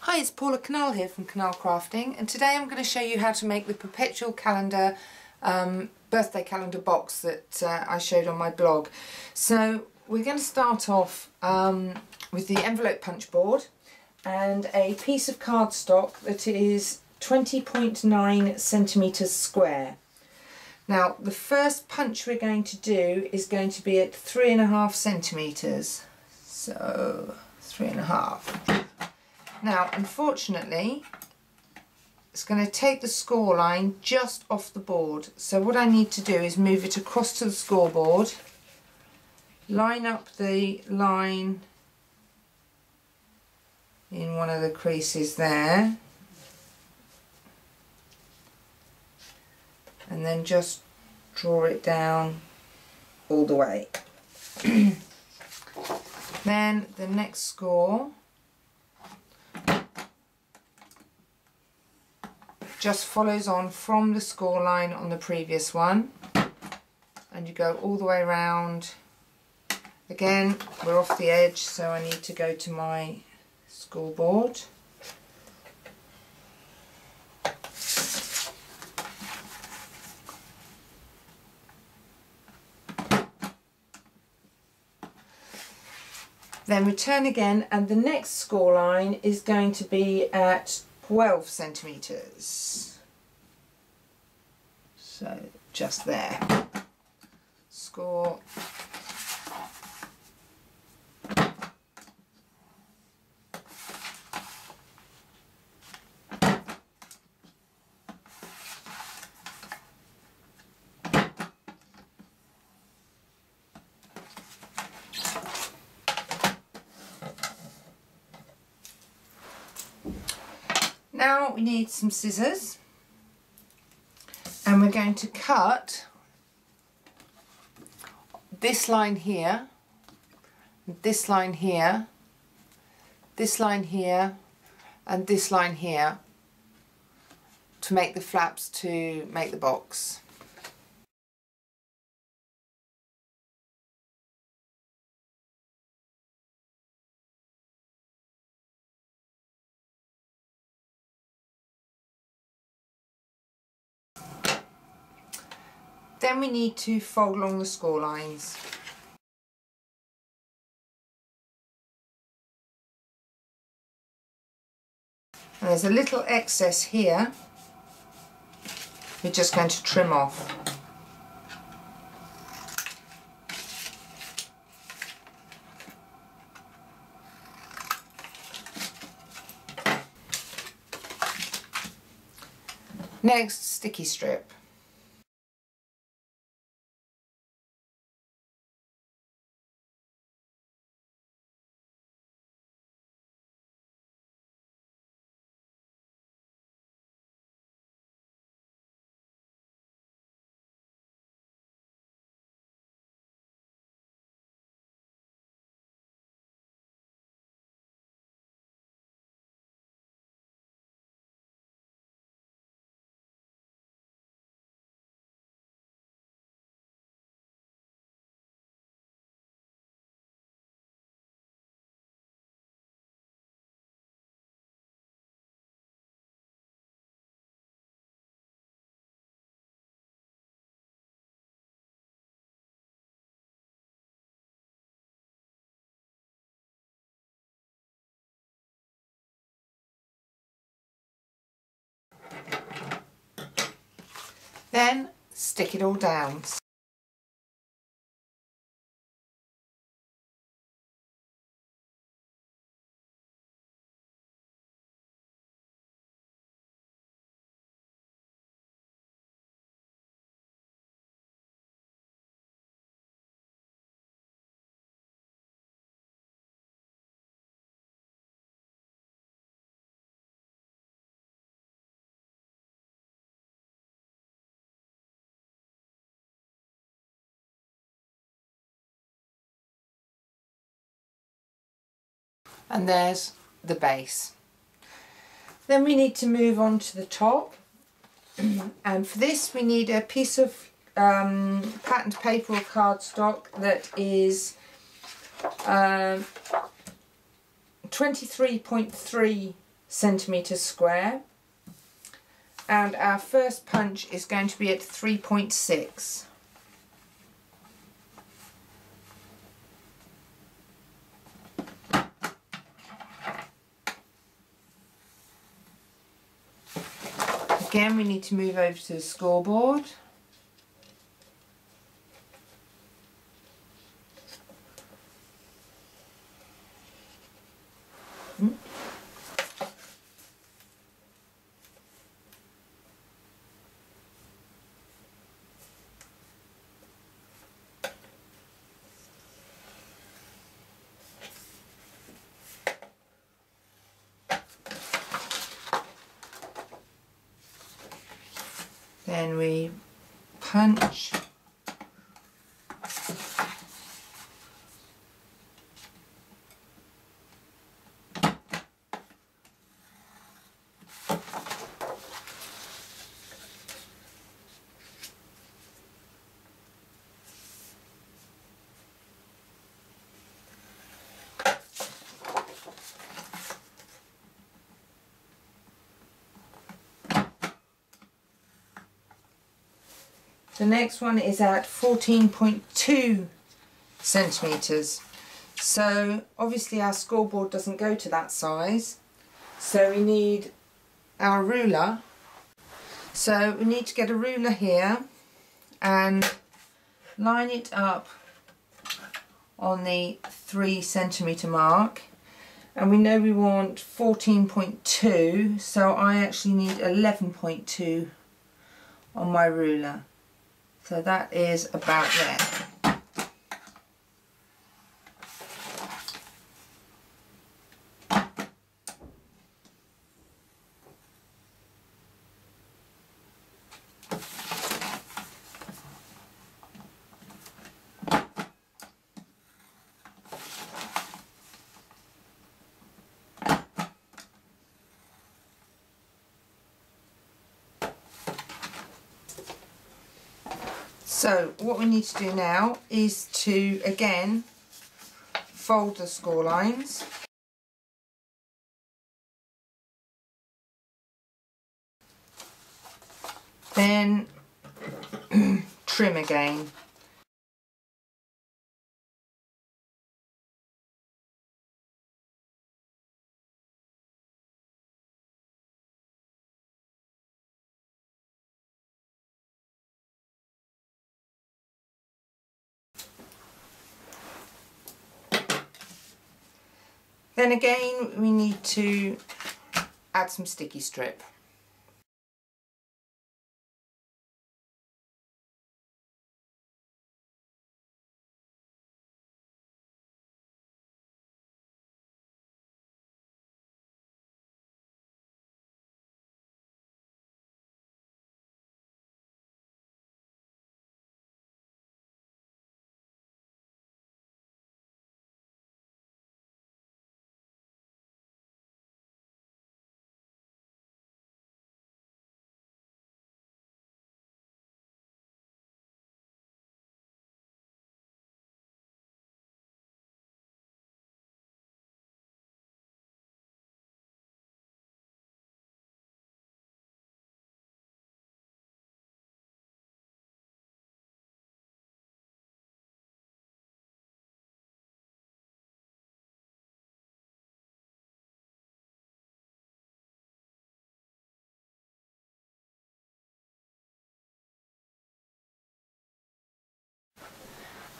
Hi, it's Paula Canal here from Canal Crafting, and today I'm going to show you how to make the Perpetual calendar, birthday calendar box that I showed on my blog. So we're going to start off with the envelope punch board and a piece of cardstock that is 20.9 centimetres square. Now the first punch we're going to do is going to be at 3.5 centimetres, so 3.5. Now, unfortunately, it's going to take the score line just off the board. So what I need to do is move it across to the scoreboard, line up the line in one of the creases there, and then just draw it down all the way. Then the next score just follows on from the score line on the previous one, and you go all the way around. Again, we're off the edge, so I need to go to my scoreboard. Then return again, and the next score line is going to be at 12 centimetres, so just there. Score. Now we need some scissors, and we're going to cut this line here, this line here, this line here, and this line here to make the flaps to make the box. Then we need to fold along the score lines. And there's a little excess here we're just going to trim off. Next, sticky strip. Then stick it all down. And there's the base. Then we need to move on to the top, and for this we need a piece of patterned paper or cardstock that is 23.3 centimetres square, and our first punch is going to be at 3.6. Again, we need to move over to the scoreboard. Then we punch. The next one is at 14.2 centimetres. So obviously our scoreboard doesn't go to that size. So we need our ruler. So we need to get a ruler here and line it up on the 3 centimetre mark. And we know we want 14.2, so I actually need 11.2 on my ruler. So that is about there. So what we need to do now is to again fold the score lines, then trim again. Then again we need to add some sticky strip.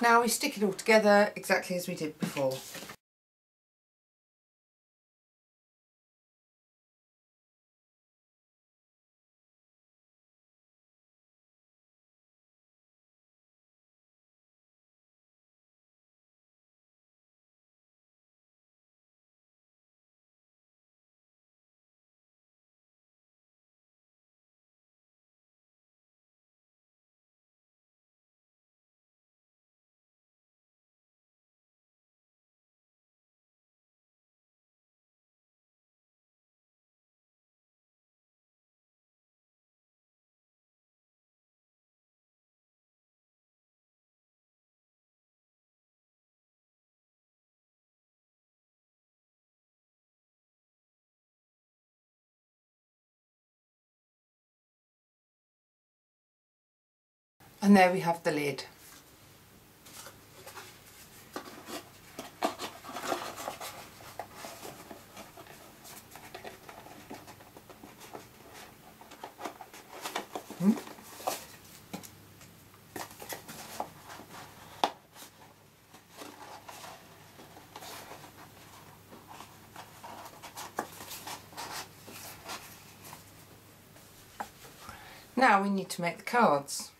Now we stick it all together exactly as we did before. And there we have the lid. Now we need to make the cards.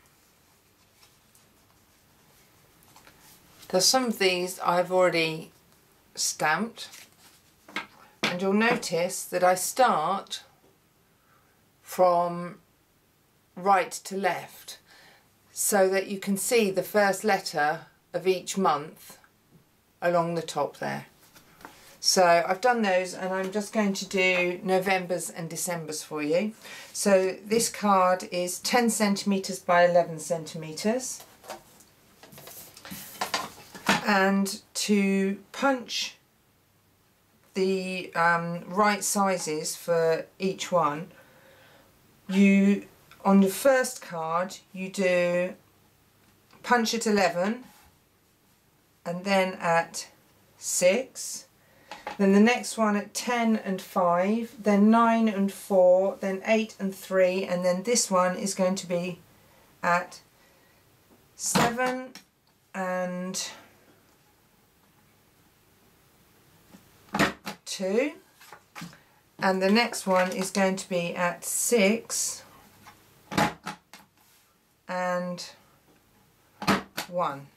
There's some of these I've already stamped, and you'll notice that I start from right to left so that you can see the first letter of each month along the top there. So I've done those, and I'm just going to do November's and December's for you. So this card is 10 centimetres by 11 centimetres. And to punch the right sizes for each one, you, on the first card, you do punch at 11 and then at 6. Then the next one at 10 and 5, then 9 and 4, then 8 and 3, and then this one is going to be at 7 and 2, and the next one is going to be at 6 and 1.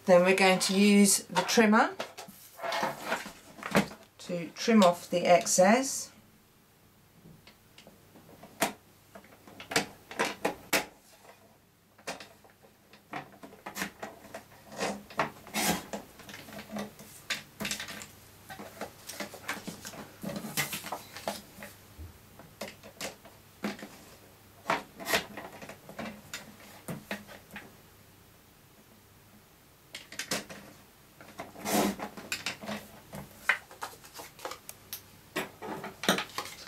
Then we're going to use the trimmer to trim off the excess.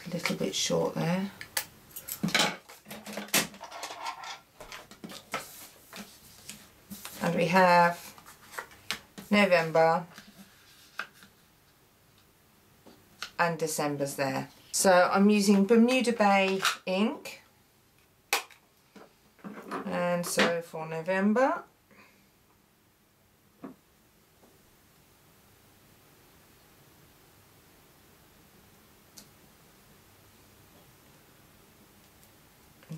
A little bit short there. And we have November and December's there. So I'm using Bermuda Bay ink, and so for November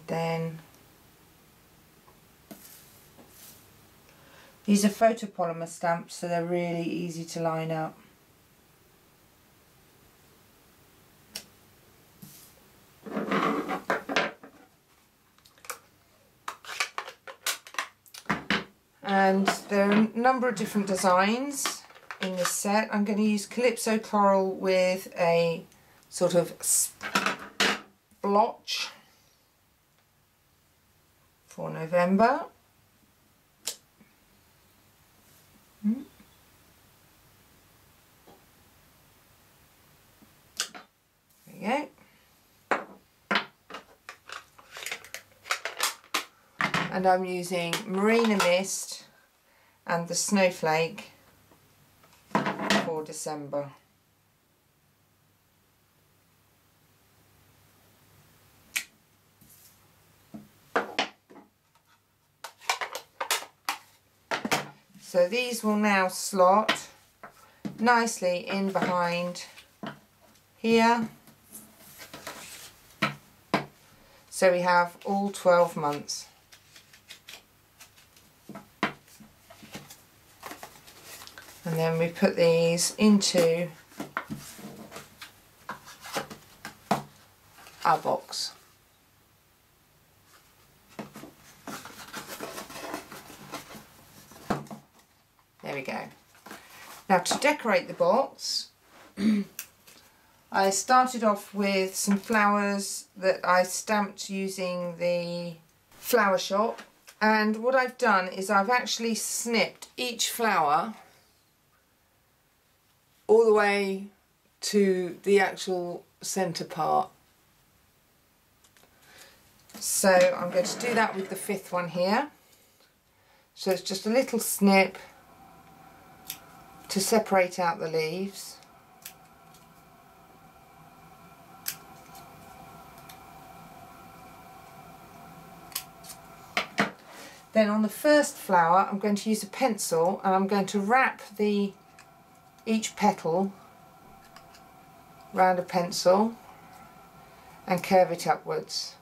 then these are photopolymer stamps, so they're really easy to line up. And there are a number of different designs in this set. I'm going to use Calypso Coral with a sort of splotch for November. There we go. And I'm using Marina Mist and the Snowflake for December. So these will now slot nicely in behind here. So we have all 12 months. And then we put these into our box. There we go. Now to decorate the box, I started off with some flowers that I stamped using the flower shop, and what I've done is I've actually snipped each flower all the way to the actual centre part. So I'm going to do that with the 5th one here. So it's just a little snip to separate out the leaves. Then on the first flower I'm going to use a pencil and I'm going to wrap each petal round a pencil and curve it upwards.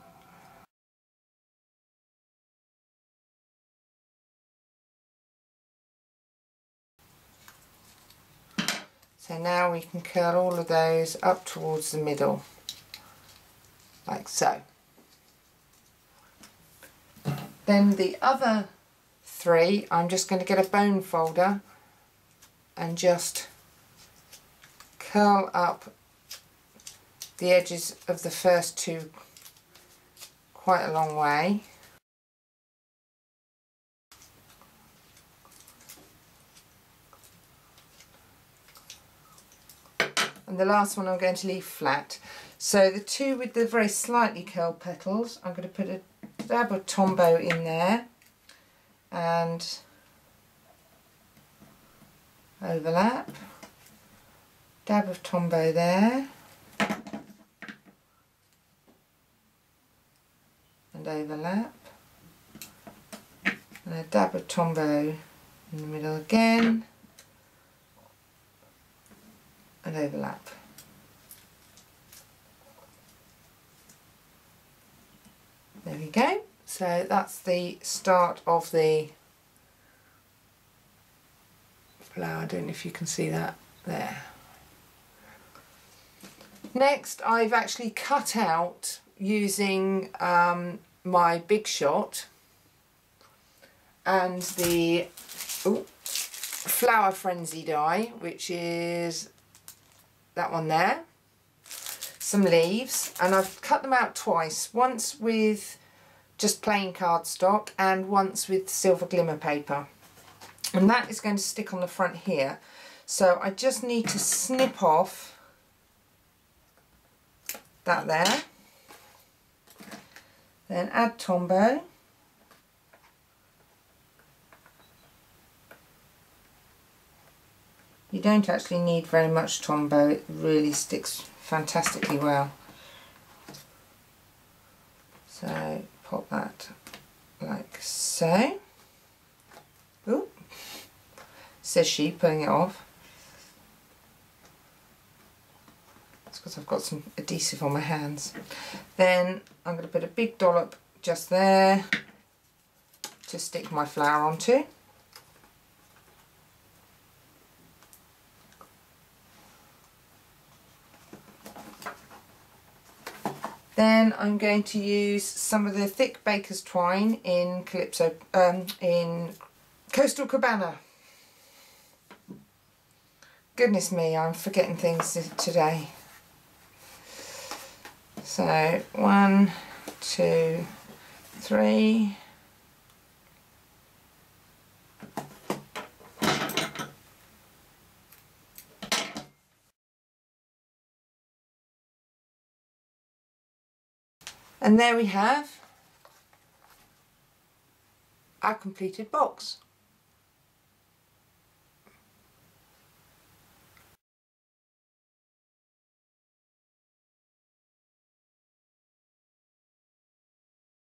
So now we can curl all of those up towards the middle, like so. Then the other 3, I'm just going to get a bone folder and just curl up the edges of the first 2 quite a long way. And the last one I'm going to leave flat. So the 2 with the very slightly curled petals, I'm going to put a dab of Tombow in there and overlap, dab of Tombow there and overlap, and a dab of Tombow in the middle again and overlap. There we go. So that's the start of the flower. I don't know if you can see that there. Next, I've actually cut out using my Big Shot and the Flower Frenzy die, which is that one there, some leaves, and I've cut them out twice, once with just plain cardstock and once with silver glimmer paper, and that is going to stick on the front here. So I just need to snip off that there, then add Tombow, you don't actually need very much Tombow, it really sticks fantastically well. So pop that like so. Ooh, says she, pulling it off. It's because I've got some adhesive on my hands. Then I'm going to put a big dollop just there to stick my flower onto. Then I'm going to use some of the thick baker's twine in in Coastal Cabana. Goodness me, I'm forgetting things today. So 1, 2, 3. And there we have our completed box.